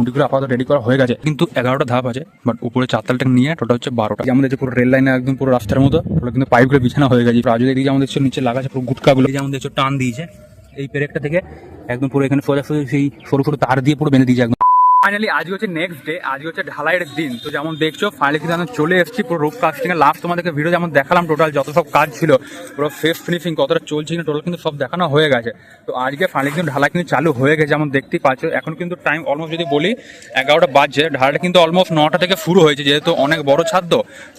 খুঁটিগুলো আপাতত রেডি করা হয়ে গেছে, কিন্তু 11টা ধাপ আছে, বাট উপরে 4 তালটা নিয়ে টোটাল হচ্ছে 12টা। আমাদের যে পুরো রেল লাইনে একদম পুরো রাস্তার মতো ওগুলো কিন্তু পাইপগুলো বিছানো হয়ে গেছে। রাজু এদিকে আমাদের নিচে লাগাচ্ছে পুরো গুটকাগুলো, যেমন দেখছো টান দিয়েছে এই পেরেকটা থেকে একদম পুরো এখানে সোজা সোজা সেই সরু সরু তার দিয়ে পুরো বেঁধে দিয়েছে একদম। ফাইনালি আজকে হচ্ছে নেক্সট ডে, আজকে হচ্ছে ঢালাইয়ের দিন। তো যেমন দেখছো ফাইনালি কিন্তু আমরা চলে এসেছি পুরো রূপ কাস্টিং এর লাস্ট। তোমাদেরকে ভিডিও যেমন দেখালাম টোটাল যত সব কাজ ছিল পুরো ফেস ফিনিশিং কতটা চলছে কিনা টোটাল কিন্তু সব দেখানো হয়ে গেছে। তো আজকে ফাইনালি কিন্তু ঢালাই কিন্তু চালু হয়ে গেছে, যেমন দেখতেই পাচ্ছ। এখন কিন্তু টাইম অলমোস্ট যদি বলি 11টা বাজছে, ঢালাইটা কিন্তু অলমোস্ট 9টা থেকে শুরু হয়েছে, যেহেতু অনেক বড় ছাদ,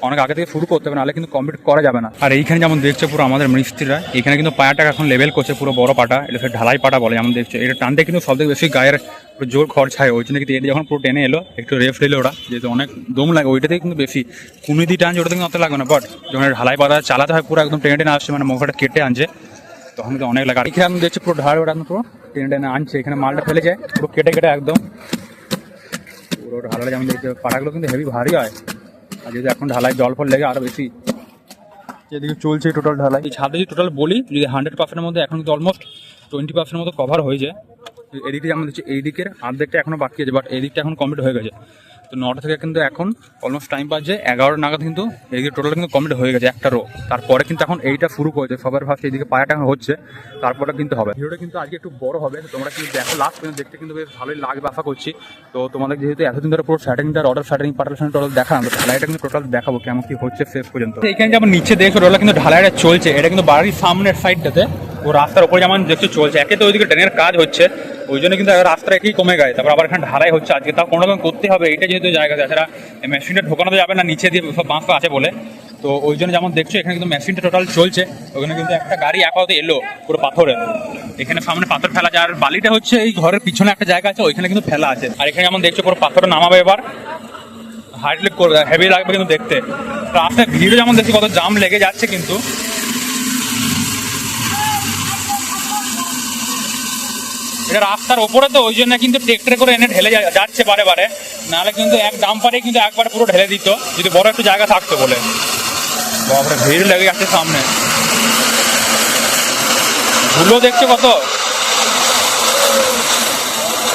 অনেক আগে থেকে শুরু করতে হবে, নাহলে কিন্তু কমপ্লিট করা যাবে না। আর এইখানে যেমন দেখছো পুরো আমাদের মিস্ত্রিরা এখানে কিন্তু পায়াটাকে এখন লেভেল করছে, পুরো বড় পাটা, এটা ঢালাই পাটা বলে। যেমন দেখছো এটা টানতে কিন্তু সব থেকে বেশি গায়ের জোর খরচ হয়, ওই জন্য কিন্তু এটা যখন পুরো টেনে এলো একটু রেস্ট দিল ওরা, যেহেতু অনেক দম লাগে ওইটাতেই কিন্তু বেশি কুনি দিয়ে টানছে, ওটা কিন্তু অত লাগবে না। বাট যখন ঢালাই পাতা চালাতে হয় পুরো একদম টেনে টেনে আসছে, মানে মুখটা কেটে আনছে, তখন কিন্তু অনেক লাগে। এখানে আমি দেখছি পুরো ঢালাই ওটা পুরো টেনে টেনে আনছে, এখানে মালটা ফেলে যায় পুরো কেটে কেটে একদম পুরো ঢালাই। যেমন দেখছি পাটাগুলো কিন্তু হেভি ভারী হয়, আর যেহেতু এখন ঢালাই জল ফল লেগে আরও বেশি যেদিকে চলছে টোটাল ঢালাই। এই ছাদে যদি টোটাল বলি যদি 100%-এর মধ্যে এখন কিন্তু অলমোস্ট 20%-এর মতো কভার হয়ে যায়। এদিকে যেমন দেখছি এই দিকের অর্ধেকটা এখনো বাকি আছে, বাট এই দিকটা এখন কমপ্লিট হয়ে গেছে। তো 9টা থেকে কিন্তু এখন অলমোস্ট টাইম পাচ্ছে 11টা নাগাদ কিন্তু এইদিকে টোটাল কিন্তু কমপ্লিট হয়ে গেছে একটা রো। তারপরে কিন্তু এখন এইটা শুরু করেছে সবার ফার্স্ট, এইদিকে পায়াটা এখন হচ্ছে, তারপরে কিন্তু হবে। ভিডিওটা কিন্তু আজকে একটু বড় হবে, তোমরা কিন্তু দেখো লাস্ট পর্যন্ত, দেখতে কিন্তু বেশ ভালোই লাগবে আশা করছি। তো তোমাদের যেহেতু এতদিন ধরে পুরো স্যাটারিংটা অর্ডার স্যাটারিং পাটালেশন টোটাল দেখালাম, তো ঢালাইটা কিন্তু টোটাল দেখাবো কেমন কি হচ্ছে শেষ পর্যন্ত। এইখানে যেমন নিচে দেখছো টোটাল কিন্তু ঢালাইটা চলছে, এটা কিন্তু বাড়ির সামনের সাইডটাতে ও রাস্তার উপরে যেমন দেখছো চলছে। একে তো ওইদিকে ট্রেনের কাজ হচ্ছে, ওই জন্য কিন্তু রাস্তাটা একই কমে গেছে, তারপর আবার এখানে ঢালাই হচ্ছে আজকে, তাও কোনো রকম করতে হবে। এটা যেহেতু জায়গা তাছাড়া মেশিনটা ঢোকানো যাবে না নিচে দিয়ে সব বাঁশ আছে বলে, তো ওই জন্য যেমন দেখছো এখানে কিন্তু মেশিনটা টোটাল চলছে। ওখানে কিন্তু একটা গাড়ি আপাতত এলো পুরো পাথরে, এখানে সামনে পাথর ফেলা যায়, আর বালিটা হচ্ছে এই ঘরের পিছনে একটা জায়গা আছে ওইখানে কিন্তু ফেলা আছে। আর এখানে যেমন দেখছো পুরো পাথরটা নামাবে, এবার হাইড্রোলিক করবে, হেভি লাগবে কিন্তু দেখতে। রাস্তায় ভিড়ও যেমন দেখছি কত জাম লেগে যাচ্ছে, কিন্তু এটা রাস্তার ওপরে তো ওই জন্য কিন্তু ট্রেক্টরে করে এনে ঢেলে যাচ্ছে বারে বারে, নাহলে কিন্তু এক ডাম্পারে কিন্তু একবারে পুরো ঢেলে দিত যদি বড় একটু জায়গা থাকতো বলে। বাপরে ভিড় লেগে যাচ্ছে সামনে, ধুলো দেখছো কত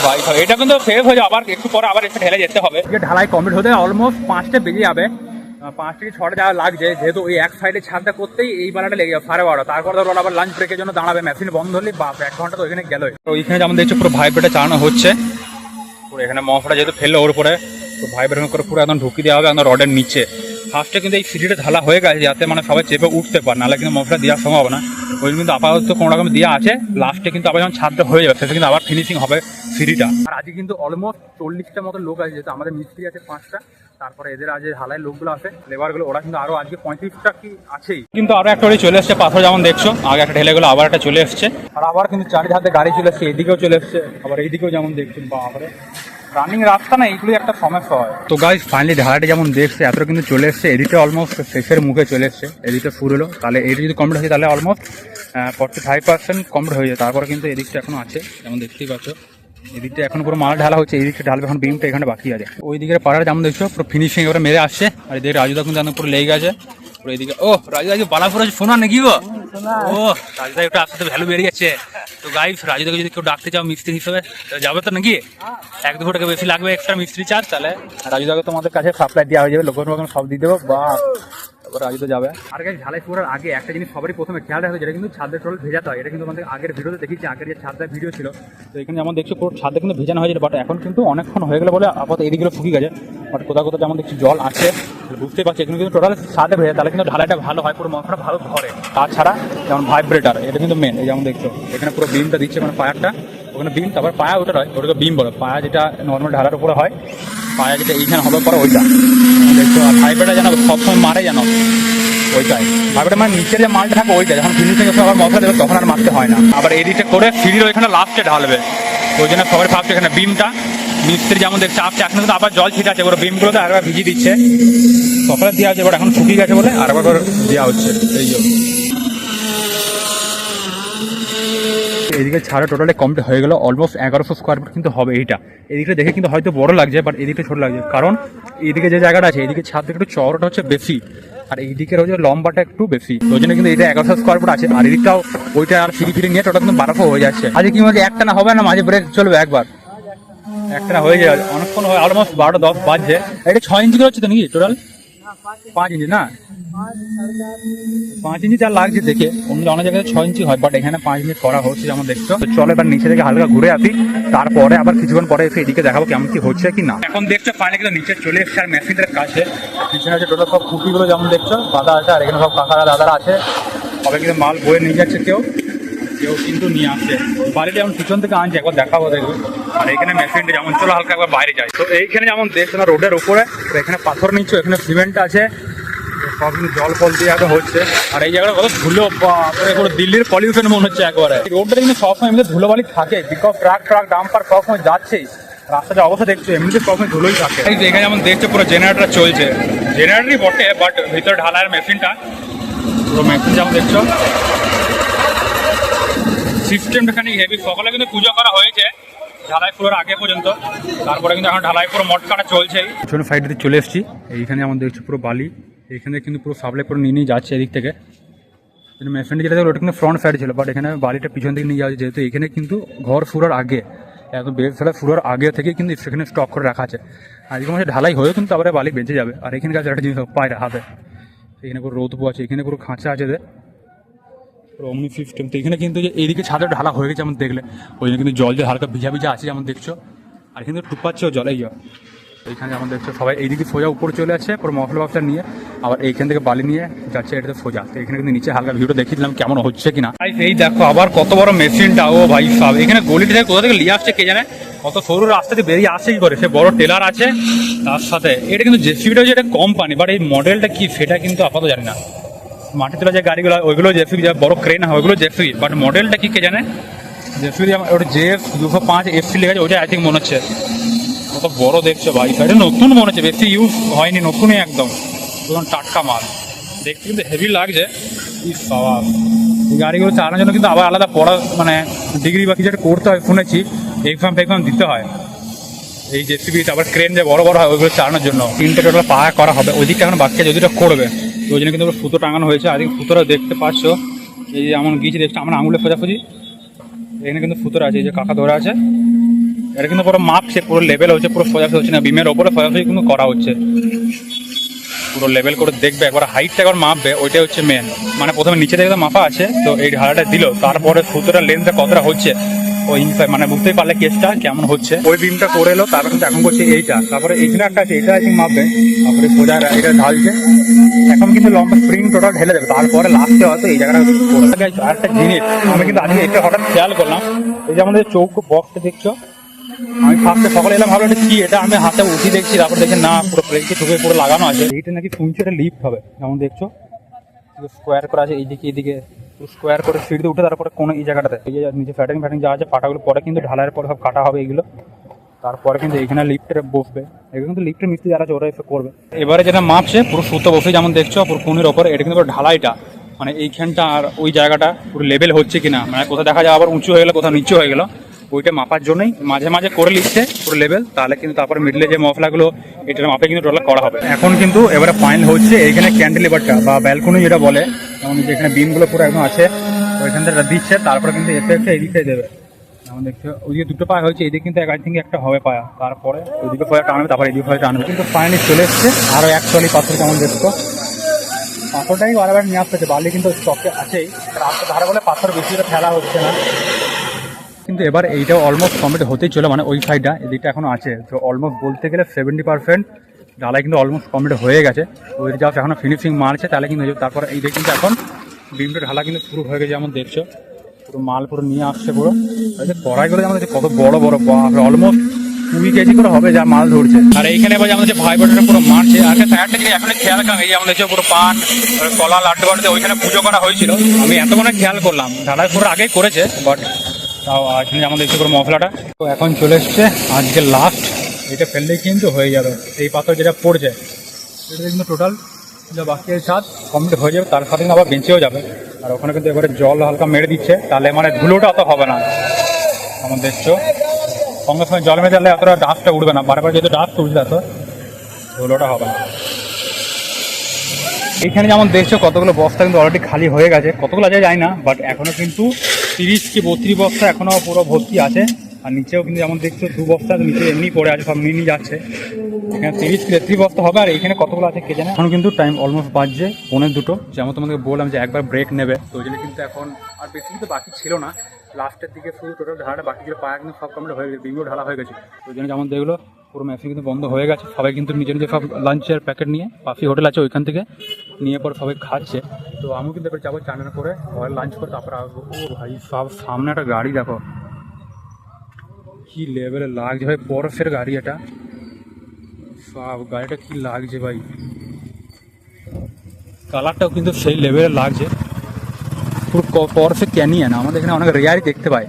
ভাই। এটা কিন্তু সেভ হয়ে যাবে, আবার একটু পরে আবার একটু ঢেলে যেতে হবে। ঢালাই কমপ্লিট হতে অলমোস্ট 5টা বেজে যাবে, 5 থেকে 6টা যাওয়া লাগছে, যেহেতু ওই এক সাইডে ছাদটা করতেই এই বেলাটা লেগে যাবে 12:30। তারপর ধরো আবার লাঞ্চ ব্রেকের জন্য দাঁড়াবে, মেশিন বন্ধ হলে বা 1 ঘন্টা তো ওইখানে গেলোই। তো ওইখানে যেমন দেখছো পুরো ভাইব্রেটে চালানো হচ্ছে, পুরো এখানে মশাটা যেহেতু ফেললো ওর উপরে, তো ভাইব্রেট করে পুরো একদম ঢুকিয়ে দেওয়া হবে একদম রডের নিচে। ফার্স্টে কিন্তু এই সিঁড়িটা ঢালা হয়ে গেছে যাতে মানে সবাই চেপে উঠতে পারে, নাহলে কিন্তু মশলা দেওয়ার সম্ভব হবে না। ওই কিন্তু আপাতত কোনো রকম দেওয়া আছে, লাস্টে কিন্তু আবার যখন ছাদটা হয়ে যাবে সেটা কিন্তু আবার ফিনিশিং হবে সিঁড়িটা। আর আজকে কিন্তু অলমোস্ট 40টা মতো লোক আছে, যেহেতু আমাদের মিস্ত্রি আছে 5টা, তারপরে এদের আজ ঢালাই লোকগুলো আছে লেবারগুলো, ওরা কিন্তু আরো আজকে 35টা কি আছেই। কিন্তু আরো একটা ওই চলে এসছে পাথর, যেমন দেখছো আগে একটা ঢেলে গেলো আবার একটা চলে এসছে, আর আবার কিন্তু চারিধারে গাড়ি চলে এসছে, এদিকেও চলে এসছে, আবার এইদিকেও যেমন দেখছো বাবারে রানিং রাস্তা না, এইগুলো একটা সমস্যা হয়। তো গাইস ফাইনালি ঢালাইটা যেমন দেখছে এতটা কিন্তু চলে এসছে, এদিকে অলমোস্ট শেষের মুখে চলে এসছে, এদিকটা ফুল হলো, তাহলে এদিকে যদি কমপ্লিট হয় তাহলে অলমোস্ট 45% কমপ্লিট হয়ে যায়। তারপরে কিন্তু এদিকটা এখনো আছে, যেমন দেখতেই পাচ্ছ এদিকটা এখন পুরো মাল ঢালা হচ্ছে, এদিকটা ঢালবে এখন, বিমটা এখানে বাকি আছে। ওই দিকের পাড়াটা যেমন দেখছো পুরো ফিনিশিং এবারে মেরে আসছে, আর এদিকে রাজুদা কিন্তু পুরো লেগে গেছে পুরো এদিকে। ও রাজুদা কি বালাপুর শোনা নাকি গো? ও রাজুদা একটু আসতে ভ্যালু বেড়ে যাচ্ছে। তো গাইস রাজুদাকে যদি কেউ ডাকতে চাও মিস্ত্রি হিসেবে যাবে তো নাকি, 1-2 টাকা বেশি লাগবে এক্সট্রা মিস্ত্রি চার্জ, তাহলে রাজুদাকে তোমাদের কাছে সাপ্লাই দেওয়া হয়ে যাবে, লোকের সব দিয়ে দেবো বা রাজুদা যাবে। আর গাইস ঢালাই করার আগে একটা জিনিস সবারই প্রথমে খেয়াল রাখবে, যেটা কিন্তু ছাদের টোটাল ভেজাতে হয়। এটা কিন্তু আমাদের আগের ভিডিওতে দেখিয়েছি, আগের যে ছাদের ভিডিও ছিল, তো এখানে যেমন দেখছো পুরো ছাদে কিন্তু ভেজানো হয়েছিল, বাট এখন কিন্তু অনেকক্ষণ হয়ে গেলে বলে আপাতত এদিকগুলো শুকিয়ে গেছে, বাট কোথাও কোথাও যেমন দেখছি জল আছে, বুঝতেই পারছি এখানে কিন্তু টোটাল ছাদে ভেজে, তাহলে কিন্তু ঢালাইটা ভালো হয়, পুরো মশলাটা ভালো ধরে। তাছাড়া যেমন ভাইব্রেটার এটা কিন্তু মেন, এই যেমন দেখছো এখানে পুরো বিমটা দিচ্ছে, মানে পায়ারটা ওখানে বিম, তারপর পায়া ওটা হয়, ওটাকে বিম বলে, পায়া যেটা নর্মাল ঢালার উপরে হয়, পায়া যেটা এইখানে হবে পরে ওইটা দেখছো। আর ভাইব্রেটার যেন সবসময় মারে যেন ওইটাই, ভাইব্রেটার মানে নিচের যে মালটা থাকে ওইটা, যখন ফিনিশিং আবার মশলা দেবে তখন আর মারতে হয় না। আবার এদিকটা করে সিঁড়ির ওইখানে লাস্টে ঢালবে, ওই জন্য সবাই ভাবছে এখানে বিমটা মিস্ত্রি যেমন দেখছে আসছে, এখন কিন্তু আবার জল ছিটা আছে, ওরা বিমগুলোতে আরেকবার ভিজিয়ে দিচ্ছে, সকালে দেওয়া হচ্ছে, এবার এখন শুকিয়ে গেছে বলে আরেকবার দেওয়া হচ্ছে। এই জন্য এদিকে ছাড়া টোটালি কমপ্লিট হয়ে গেল, অলমোস্ট 1100 স্কোয়ার ফিট কিন্তু হবে এইটা। এদিকে দেখে কিন্তু হয়তো বড় লাগছে, বাট এদিকে ছোট লাগছে, কারণ এদিকে যে জায়গাটা আছে এদিকে ছাদ থেকে একটু চওড়াটা হচ্ছে বেশি, আর এইদিকের হচ্ছে লম্বাটা একটু বেশি, ওই জন্য কিন্তু এটা 1100 স্কোয়ার ফুট আছে। আর এদিকটাও ওইটা আর ফিরি নিয়ে টোটাল কিন্তু 1200 হয়ে যাচ্ছে। আজকে কি মাঝে একটা না হবে না, মাঝে ব্রেক চলবে একবার একটা হয়ে যায় অনেকক্ষণ হয়, অলমোস্ট 12:10 বাজছে। এটা 6 ইঞ্চি করে হচ্ছে তো নাকি টোটাল? 5 ইঞ্চি না, 5 ইঞ্চি 4 লাগছে দেখে। অন্য জায়গায় 6 ইঞ্চি হয়, বাট এখানে 5 ইঞ্চি করা হচ্ছে যেমন দেখছো। তো চলো এবার নিচে থেকে হালকা ঘুরে আসি, তারপরে আবার কিছুক্ষণ পরে এসে এদিকে দেখাবো কেমন কি হচ্ছে কি না। এখন দেখছো ফাইনালি কিন্তু নিচে চলে এসছে আর মেশিনটার কাছে। পিছনে আছে টোটাল সব খুঁটিগুলো যেমন দেখছো বাঁধা আছে, আর এখানে সব কাকারা দাদারা আছে, সবাই কিন্তু মাল বয়ে নিয়ে যাচ্ছে, কেউ কিন্তু নিয়ে আসছে। বাড়িতে যেমন পিছন থেকে আনছে, একবার দেখাবো দেখবে। আর এখানে মেশিনটা যেমন চলো হালকা একবার বাইরে যায়। তো এইখানে যেমন দেখছো না রোডের উপরে, তো এখানে পাথর নিচ্ছ, এখানে সিমেন্ট আছে, সব কিন্তু জল ফল দিয়ে আগে হচ্ছে। আর এই জায়গাটা কত ধুলো, পুরো দিল্লির পলিউশন মনে হচ্ছে একবারে। রোডটা কিন্তু সবসময় এমনিতে ধুলোবালি থাকে, বিকজ ট্রাক ডাম্পার সবসময় যাচ্ছেই, রাস্তাটা অবস্থা দেখছো এমনিতে সবসময় ধুলোই থাকে। এখানে যেমন দেখছো পুরো জেনারেটর চলছে, জেনারেটরই বটে, বাট ভিতরে ঢালাইয়ের মেশিনটা, পুরো মেশিন যেমন দেখছো সিস্টেমটা খানি হেভি। সকালে কিন্তু পুজো করা হয়েছে ঢালাই পুরোর আগে পর্যন্ত, তারপরে কিন্তু এখন ঢালাই পুরো মট কাটা চলছেই। পিছনে সাইডে চলে এসেছি, এইখানে আমাদের দেখছি পুরো বালি, এখানে কিন্তু পুরো সাপ্লাই করে নিয়ে যাচ্ছে এদিক থেকে। মেশিনটা যেটা ওটা কিন্তু ফ্রন্ট সাইড ছিল, বাট এখানে বালিটা পিছন থেকে নিয়ে যাচ্ছে, যেহেতু এখানে কিন্তু ঘর ফুরার আগে, একদম বেড ফেলা ফুরার আগে থেকে কিন্তু সেখানে স্টক করে রাখা আছে। আর এরকম ঢালাই হয়েও কিন্তু আবার বালি বেঁচে যাবে। আর এখানে কাছে একটা জিনিস পায় হাতে, এখানে পুরো রোদ আছে, এখানে পুরো খাঁচা আছে অমনি সিস্টেম। তো এখানে কিন্তু যে এইদিকে ছাদে ঢালা হয়ে গেছে যেমন দেখলে, ওই জন্য কিন্তু জল যে হালকা ভিজা ভিজা আছে যেমন দেখছো, আর কিন্তু টুপাচ্ছেও জল। এইখানে যেমন দেখছো সবাই এইদিকে সোজা উপরে চলে আসছে পুরো মশলা ব্যবসা নিয়ে, আবার এইখান থেকে বালি নিয়ে যাচ্ছে এটাতে সোজা। তো এখানে কিন্তু নিচে হালকা ভিডিও দেখিয়ে দিলাম কেমন হচ্ছে কিনা। এই দেখো আবার কত বড় মেশিনটা, ও ভাই সব এখানে গলিটা থেকে কোথা থেকে নিয়ে আসছে কে জানে, কত সরু রাস্তা দিয়ে বেরিয়ে আসে কি করে। সে বড় টেলার আছে তার সাথে, এটা কিন্তু জেসিবিটা যেটা কোম্পানি, বাট এই মডেলটা কি সেটা কিন্তু আপাতত জানি না। মাটি তোলা যে গাড়িগুলো ওইগুলো জেসিবি, যা বড় ক্রেন হয় ওইগুলো জেসিবি, বাট মডেলটা কি কে জানে। জেসিবি ওটা JF 205 FC লেখা আছে, ওইটা আই থিঙ্ক মনে হচ্ছে। কত বড় দেখছো ভাই, এটা নতুন মনে হচ্ছে, বেশি ইউজ হয়নি, নতুনই একদম টাটকা মাল, দেখতে কিন্তু হেভি লাগছে। এই গাড়িগুলো চালানোর জন্য কিন্তু আবার আলাদা পড়া মানে ডিগ্রি বা কিছু একটা করতে হয় শুনেছি, এক্সাম দিতে হয়। এই জেসিবি আবার ক্রেন যে বড় বড় হয় ওইগুলো চালানোর জন্য 3টে টোটাল পায়া করা হবে, ওই দিকটা এখন বাকি ওই দিকটা করবে। তো ওই জন্য কিন্তু সুতো টাঙানো হয়েছে। আর সুতোটা দেখতে পাচ্ছ, এই যে এমন গিয়েছি দেখছো আমার আঙুলে খোঁজাখুঁজি, এখানে কিন্তু সুতোটা আছে, এই যে কাকা ধরে আছে, এটা কিন্তু পুরো মাপছে, পুরো লেভেল হচ্ছে, পুরো সোজাসুজি হচ্ছে না, বিমের ওপরে সোজাসুজি কিন্তু করা হচ্ছে, পুরো লেভেল করে দেখবে একবার, হাইটটা একবার মাপবে, ওইটাই হচ্ছে মেন। মানে প্রথমে নিচে থেকে মাপা আছে, তো এই ঢালাটা দিল, তারপরে সুতোটা লেন্থটা কতটা হচ্ছে ওই মানে বুঝতেই পারলে কেসটা কেমন হচ্ছে। ওই বিমটা করে এলো, তারপর কিন্তু এখন করছে এইটা, তারপরে এইখানে একটা আছে, এটা আই থিঙ্ক মাপবে, তারপরে সোজা এটা ঢালছে। এখন কিন্তু লম্বা স্প্রিং টোটাল ঢেলে দেবে, তারপরে লাস্টে হয়তো এই জায়গাটা আরেকটা জিনিস আমি কিন্তু আজকে এটা হঠাৎ খেয়াল করলাম, এই যে আমাদের চৌক বক্সটা দেখছো, আমি ফার্স্টে সকালে এলাম ভাবলাম এটা কি, এটা আমি হাতে উঠি দেখছি, তারপর দেখছি না পুরো প্লেটকে ঢুকে পুরো লাগানো আছে। এইটা নাকি শুনছি এটা লিফট হবে, যেমন দেখছো স্কোয়ার করা আছে, এইদিকে স্কোয়ার করে সিট দিয়ে উঠে তারপরে কোনো এই জায়গাটাতে এই যে নিচে ফ্যাটিং যা আছে পাটাগুলো পরে কিন্তু ঢালাইয়ের পরে সব কাটা হবে এইগুলো, তারপরে কিন্তু এইখানে লিফটে বসবে, এগুলো কিন্তু লিফটের মিস্ত্রি যারা আছে ওরা এসে করবে। এবারে যেটা মাপছে পুরো সুতো বসে যেমন দেখছো পুরো কোণের ওপরে, এটা কিন্তু ঢালাইটা মানে এইখানটা আর ওই জায়গাটা পুরো লেভেল হচ্ছে কিনা, মানে কোথাও দেখা যায় আবার উঁচু হয়ে গেলো কোথাও নিচু হয়ে গেলো, ওইটা মাপার জন্যই মাঝে মাঝে করে লিখছে পুরো লেভেল, তাহলে কিন্তু তারপরে মিডলে যে মশলাগুলো এটার মাপে কিন্তু টোটাল করা হবে। এখন কিন্তু এবারে ফাইনাল হচ্ছে এইখানে ক্যান্টিলিভারটা বা ব্যালকনি যেটা বলে, যেমন যেখানে বিমগুলো পুরো একদম আছে ওইখান থেকে দিচ্ছে, তারপরে কিন্তু এফেক্টটা এদিকে দেবে। যেমন দেখছো ওইদিকে দুটো পায়া হয়েছে, এদিকে কিন্তু আই থিঙ্ক একটা হবে পায়া, তারপরে ওইদিকে পায়া টানবে, তারপরে এদিকে পায়া টানবে। কিন্তু ফাইনালি চলে এসছে আরও এক ট্রলি পাথর, যেমন দেখছো পাথরটাই বারবার নিয়ে আসতে, বালি কিন্তু স্টকে আছেই, রাস্তা ধারে বলে পাথর বেশি করে ফেলা হচ্ছে না। কিন্তু এবার এইটাও অলমোস্ট কমপ্লিট হতেই চলে, মানে ওই সাইডটা এদিকটা এখনো আছে, তো অলমোস্ট বলতে গেলে 70% ঢালাই কিন্তু অলমোস্ট কমপ্লিট হয়ে গেছে। ওই জাস্ট এখনো ফিনিশিং মারছে, তাহলে কিন্তু তারপরে এইটা কিন্তু এখন বিমটা ঢালা কিন্তু শুরু হয়ে গেছে, যেমন দেখছো পুরো মাল পুরো নিয়ে আসছে পুরো। কড়াইগুলো যেমন কত বড় বড়, অলমোস্ট 2 কেজি করে হবে যা মাল ধরছে। আর এইখানে এবার আমাদের ভাই বোনেরা পুরো মারছে। আর একটা জিনিস এখন খেয়াল রাখলাম, এই আমাদের পুরো পান কলা লাড্ডু বাড়িতে ওইখানে পুজো করা হয়েছিল, আমি এতক্ষণে খেয়াল করলাম, ঢালাই পুরো আগেই করেছে, বাট তাও এখানে আমাদের একটু করে মশলাটা তো এখন চলে এসছে আজকে লাস্ট, এটা ফেললেই কিন্তু হয়ে যাবে। এই পাথর যেটা পড়ছে এটা কিন্তু টোটাল যা বাকি ছাদ কমপ্লিট হয়ে যাবে, তার সাথে কিন্তু আবার বেঁচেও যাবে। আর ওখানে কিন্তু এবারে জল হালকা মেরে দিচ্ছে, তাহলে মানে ধুলোটা অত হবে না। আমার দেখছো সঙ্গে সঙ্গে জল মেরে দিলে এতটা ডাস্টটা উঠবে না, বারবার যেহেতু ডাস্ট উঠবে এত ধুলোটা হবে না। এইখানে যেমন দেখছো কতগুলো বস্তা কিন্তু অলরেডি খালি হয়ে গেছে, কতগুলো আছে জানি না, বাট এখনও কিন্তু 30 কি 32 বস্তা এখনও পুরো ভর্তি আছে। আর নিচেও কিন্তু যেমন দেখছো 2 বস্তা নিচে এমনি পড়ে আছে, সব নিয়ে যাচ্ছে। এখানে 30-33 বস্তা হবে। আর এখানে কতগুলো আছে কে জানে। এখন কিন্তু টাইম অলমোস্ট বাজছে 1:45। যেমন তোমাদেরকে বললাম যে একবার ব্রেক নেবে, তো ওই জন্য কিন্তু এখন আর বেশি কিন্তু বাকি ছিল না। লাস্টের দিকে শুধু টোটাল ঢালাটা বাকি ছিল, পায়া কিন্তু সব কমপ্লিট হয়ে গেছে, বিমও ঢালা হয়ে গেছে। তো ওই জন্য যেমন দেখলো পুরো মেশিন কিন্তু বন্ধ হয়ে গেছে। সবাই কিন্তু নিজের নিজের সব লাঞ্চের প্যাকেট নিয়ে পাশে হোটেল আছে ওইখান থেকে নিয়ে পরে সবাই খাচ্ছে। তো আমিও কিন্তু এবার যাবো চান করে ঘরে লাঞ্চ করে তারপরে আসবো। ও ভাই সব সামনে একটা গাড়ি দেখো কি লেভেলে লাগছে ভাই, বরফের গাড়ি এটা। সব গাড়িটা কি লাগছে ভাই, কালারটাও কিন্তু সেই লেভেলে লাগছে, পুরো বরফে ক্যানিয়ন। আমাদের এখানে অনেক রেয়ারই দেখতে পাই।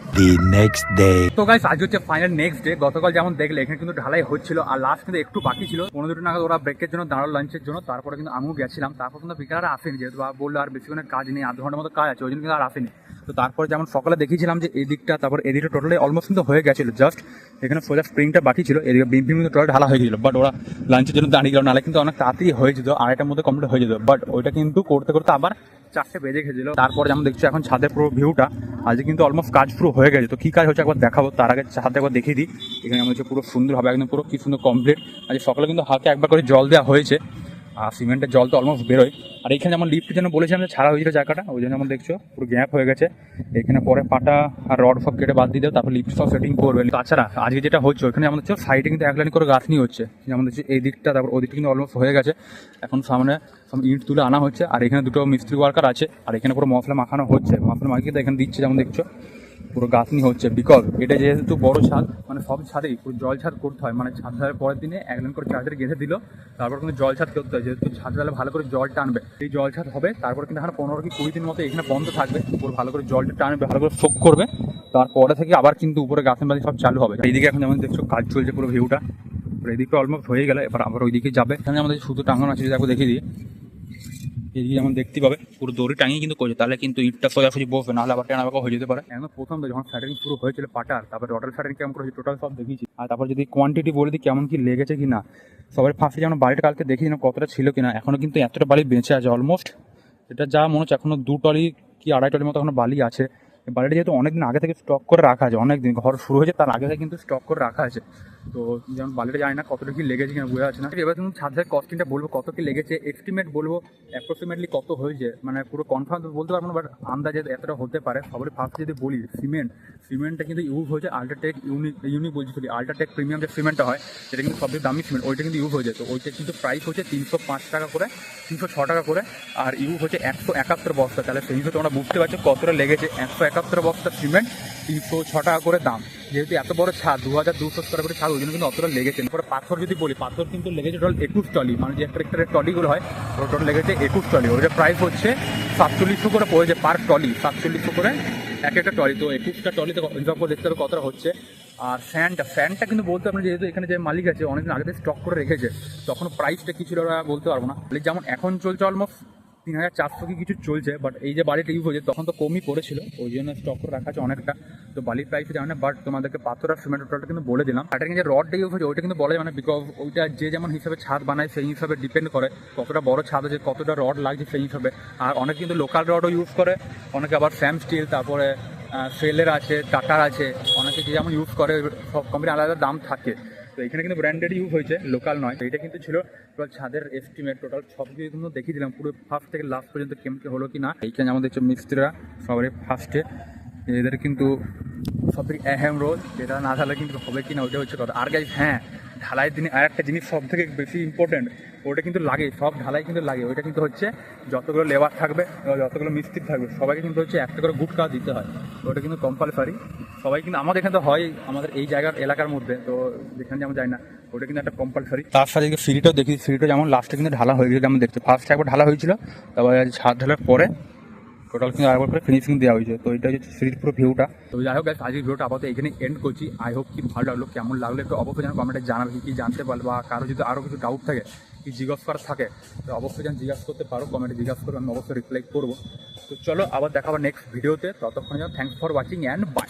তো গাইস আজ হচ্ছে ফাইনাল নেক্সট ডে। গতকাল যেমন দেখলে এখানে কিন্তু ঢালাই হচ্ছিল, আর লাস্ট কিন্তু একটু বাকি ছিল। 15-2 নাগাদ ওরা ব্রেকের জন্য দাঁড়ালো লাঞ্চের জন্য। তারপরে কিন্তু আমিও গেছিলাম। তারপর কিন্তু বিকালে আসেনি, যেহেতু বললো আর বেশিক্ষণের কাজ নেই, আধ ঘন্টার মতো কাজ আছে, ওই জন্য কিন্তু আর আসেনি। তো তারপরে যেমন সকালে দেখিয়েছিলাম যে এই দিকটা, তারপর এদিকটা টোটালি অলমোস্ট কিন্তু হয়ে গেছিলো। জাস্ট এখানে সোজা স্প্রিংটা বাকি ছিল, এদিকে বিম কিন্তু টোটাল ঢালা হয়ে গেছিলো। বাট ওরা লাঞ্চের জন্য দাঁড়িয়ে গেল, নাহলে কিন্তু অনেক তাড়াতাড়ি হয়ে যেত, 2:30টার মধ্যে কমপ্লিট হয়ে যেত। বাট ওইটা কিন্তু করতে করতে আবার 4টে বেজে গেছিলো। তারপর যেমন দেখছো এখন ছাদের পুরো ভিউটা আজকে কিন্তু অলমোস্ট কাজ পুরো হয়ে গেছে। তো কী কাজ হচ্ছে একবার দেখাবো, তার আগে ছাদে একবার দেখিয়ে দিই। এখানে আমার হচ্ছে পুরো সুন্দর হবে, একদম পুরো কি সুন্দর কমপ্লিট। আজ সকালে কিন্তু হাতে একবার করে জল দেওয়া হয়েছে, আর সিমেন্টের জল তো অলমোস্ট বেরোয়। আর এখানে যেমন লিফটের জন্য বলেছিলাম যে ছাড়া হয়েছিল জায়গাটা, ওই জন্য যেমন দেখছো পুরো গ্যাপ হয়ে গেছে। এখানে পরে পাটা আর রড সব কেটে বাদ দিয়ে দেবে, তারপর লিফট সব সেটিং করবে। তাছাড়া আজকে যেটা হচ্ছে ওইখানে আমাদের হচ্ছে সাইডে কিন্তু এক লাইন করে গাঁথনি হচ্ছে, যেমন হচ্ছে এই দিকটা, তারপর ওই দিকটা কিন্তু অলমোস্ট হয়ে গেছে। এখন সামনে সব ইট তুলে আনা হচ্ছে। আর এখানে দুটো মিস্ত্রি ওয়ার্কার আছে, আর এখানে পুরো মশলা মাখানো হচ্ছে। মশলা মাখিয়ে তো এখানে দিচ্ছে, যেমন দেখছো পুরো গাঁথনি হচ্ছে। বিকজ এটা যেহেতু বড় ছাদ, মানে সব ছাদেই পুরো জল ছাদ করতে হয়, মানে ছাদ ঢালার পরের দিনে এক লাইন করে চার্জার গেঁথে দিল, তারপর কিন্তু জল ছাদ করতে হয়। যেহেতু ছাদ ঢালে ভালো করে জল টানবে, এই জল ছাদ হবে। তারপর কিন্তু এখানে 15-20 দিন মতো এখানে বন্ধ থাকবে, পুরো ভালো করে জলটা টানবে, ভালো করে শোক করবে। তারপরে থেকে আবার কিন্তু উপরে গাঁথনি বাদি সব চালু হবে। এইদিকে এখন যেমন দেখছো কাজ চলছে পুরো ভিউটা, এদিকে অলমোস্ট হয়ে গেলে এবার আবার ওইদিকে যাবে। এখানে আমাদের সুতো টাঙানো আছে, দেখো দেখিয়ে দিয়ে এদিকে যেমন দেখতে পাবে পুরো দড়ি টাঙিয়ে কিন্তু করছে, তাহলে কিন্তু ইটটা সোজাসুজি বসবে, নাহলে আবার টেনা বাঁকা হয়ে যেতে পারে। এখন প্রথম যখন ফ্যাটারিং শুরু হয়েছিল পাটার, তারপরে রটাল ফ্যাটারিং কেমন করেছে টোটাল সব দেখিয়েছি। আর তারপর যদি কোয়ান্টিটি বলে দিই কেমন কি লেগেছে কি না, সবার ফার্স্টে যেমন বাড়িটা কালকে দেখি না কতটা ছিল কিনা, এখনো কিন্তু এতটা বালি বেঁচে আছে অলমোস্ট। এটা যা মনে হচ্ছে এখনো 2 টলি কি 2.5 টলির মতো এখনো বালি আছে। বাড়িটা যেহেতু অনেকদিন আগে থেকে স্টক করে রাখা আছে, অনেকদিন ঘর শুরু হয়েছে তার আগে থেকে কিন্তু স্টক করে রাখা আছে। তো যেমন বালিটা জানি না কতটা কি লেগেছে কিনা বোঝা যাচ্ছে না। এবার তুমি ছাদের কস্টিংটা বলবো কত কি লেগেছে, এস্টিমেট বলবো অ্যাপ্রক্সিমেটলি কত হয়েছে, মানে পুরো কনফার্ম তো বলতে পারবো না, বাট আন্দাজে এতটা হতে পারে। সবারই ফার্স্ট যদি বলি সিমেন্টটা কিন্তু ইউজ হয়েছে আল্ট্রাটেক ইউনিক বলছি, আল্ট্রাটেক প্রিমিয়াম যে সিমেন্টটা হয় সেটা কিন্তু সবচেয়ে দামি সিমেন্ট, ওইটা কিন্তু ইউজ হয়ে যায়। তো ওইটা কিন্তু প্রাইস হচ্ছে 305 টাকা করে, 306 টাকা করে, আর ইউজ হচ্ছে 171 বস্তা। তাহলে সেই হিসেবে তোমরা বুঝতে পারছো কতটা লেগেছে। 171 বস্তা সিমেন্ট, 306 টাকা করে দাম। যেহেতু এত বড় ছাদ 2200 টাকা করে ছাদ, ওই জন্য কিন্তু অতটা লেগেছে। পরে পাথর যদি বলি, পাথর কিন্তু লেগেছে টোটাল 21 টলি, মানে যে ট্রেক্টরের টলিগুলো হয় ওটা টোটাল লেগেছে 21 টলি। ওইটা প্রাইস হচ্ছে 4700 করে পড়েছে পার টলি, 4700 করে এক একটা টলি। তো 21টা টলিতে হিসাব করে দেখতে হবে কতটা হচ্ছে। আর ফ্যানটা কিন্তু বলতে পারবেন, যেহেতু এখানে যে মালিক আছে অনেকদিন আগে থেকে স্টক করে রেখেছে, তখন প্রাইসটা কী ছিল ওরা বলতে পারবো না। যেমন এখন চলছে অলমোস্ট 3400 কি কিছু চলছে, বাট এই যে বালিটা ইউজ হয়েছে তখন তো কমই পড়েছিল, ওই জন্য স্টক করে রাখা আছে অনেকটা। তো বালির প্রাইস জানে না, বাট তোমাদেরকে পাথর আর সিমেন্ট টোটালটা কিন্তু বলে দিলাম। এটা কিন্তু যে রডটা ইউজ হয়েছে ওইটা কিন্তু বলা যায় না, বিকজ ওইটা যে যেমন হিসাবে ছাদ বানায় সেই হিসাবে ডিপেন্ড করে কতটা বড় ছাদ আছে, কতটা রড লাগছে সেই হিসাবে। আর অনেক কিন্তু লোকাল রডও ইউজ করে, অনেকে আবার স্যাম স্টিল, তারপরে সেলের আছে, টাটার আছে, অনেকে যে যেমন ইউজ করে, সব কোম্পানি আলাদা দাম থাকে। তো এখানে কিন্তু ব্র্যান্ডেড ইউজ হয়েছে, লোকাল নয়। তো এটা কিন্তু ছিল টোটাল ছাদের এস্টিমেট, টোটাল সব কিছু কিন্তু দেখিয়ে দিলাম পুরো ফার্স্ট থেকে লাস্ট পর্যন্ত কেমন হলো কি না। এইখানে আমাদের হচ্ছে মিস্ত্রিরা সবারই ফার্স্টে, এদের কিন্তু সবথেকে অ্যাহেম রোল, যেটা না ঢালে কিন্তু হবে কি না ওইটা হচ্ছে কথা। আর গাইস হ্যাঁ, ঢালাইয়ের দিনে আর একটা জিনিস সব থেকে বেশি ইম্পর্টেন্ট, ওটা কিন্তু লাগে, সব ঢালাই কিন্তু লাগে। ওইটা কিন্তু হচ্ছে যতগুলো লেবার থাকবে, যতগুলো মিস্ত্রি থাকবে, সবাইকে কিন্তু হচ্ছে একটা করে গুটকা দিতে হয়। ওটা কিন্তু কম্পালসারি সবাই কিন্তু, আমাদের এখানে তো হয় আমাদের এই জায়গার এলাকার মধ্যে, তো যেখানে যেমন যায় না ওটা কিন্তু একটা কম্পালসারি। তার সাথে ফ্রিটাও দেখি, ফ্রিটা যেমন লাস্টে কিন্তু ঢালা হয়ে গেছে, যেমন দেখতে ফার্স্টে একবার ঢালা হয়েছিল, তারপরে ছাদ ঢালার পরে টোটাল কিন্তু আরেকবার করে ফিনিশিং দেওয়া হয়েছে। তো এটা হচ্ছে সিরিজ পুরো ভিউটা। তো যাই হোক আজকের ভিডিওটা আপাতত এখানে এন্ড করছি। আই হোপ কি ভালো লাগলো, কেমন লাগলো একটু অবশ্যই যেন কমেন্টে জানাবে, কি জানতে পারবে, বা কারো যদি আরও কিছু ডাউট থাকে, কি জিজ্ঞাসা করার থাকে, তো অবশ্যই যেন জিজ্ঞাসা করতে পারো, কমেন্টে জিজ্ঞাসা করবে, আমি অবশ্যই রিপ্লাই করবো। তো চলো আবার দেখাবো নেক্সট ভিডিওতে, ততক্ষণে যেন thanks for watching and by.